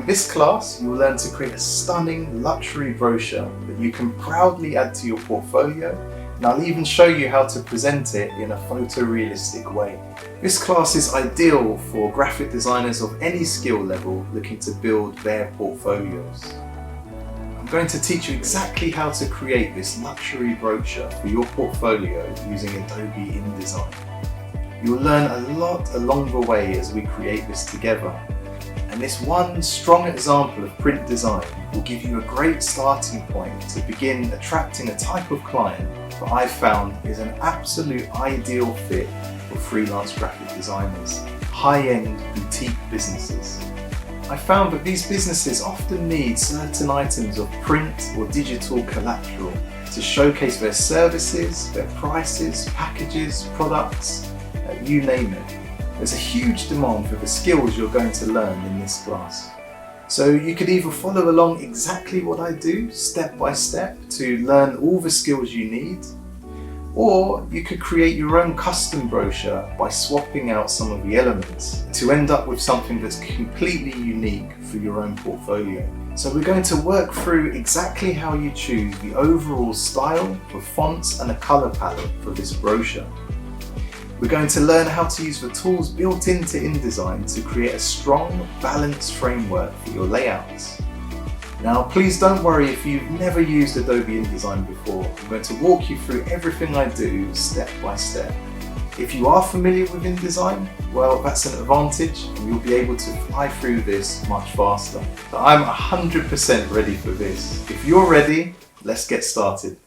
In this class, you will learn to create a stunning luxury brochure that you can proudly add to your portfolio, and I'll even show you how to present it in a photorealistic way. This class is ideal for graphic designers of any skill level looking to build their portfolios. I'm going to teach you exactly how to create this luxury brochure for your portfolio using Adobe InDesign. You'll learn a lot along the way as we create this together. And this one strong example of print design will give you a great starting point to begin attracting a type of client that I've found is an absolute ideal fit for freelance graphic designers, high-end boutique businesses. I found that these businesses often need certain items of print or digital collateral to showcase their services, their prices, packages, products, you name it. There's a huge demand for the skills you're going to learn in this class. So you could either follow along exactly what I do, step by step, to learn all the skills you need, or you could create your own custom brochure by swapping out some of the elements to end up with something that's completely unique for your own portfolio. So we're going to work through exactly how you choose the overall style, the fonts and the color palette for this brochure. We're going to learn how to use the tools built into InDesign to create a strong, balanced framework for your layouts. Now, please don't worry if you've never used Adobe InDesign before. I'm going to walk you through everything I do step by step. If you are familiar with InDesign, well, that's an advantage and you'll be able to fly through this much faster. But I'm 100% ready for this. If you're ready, let's get started.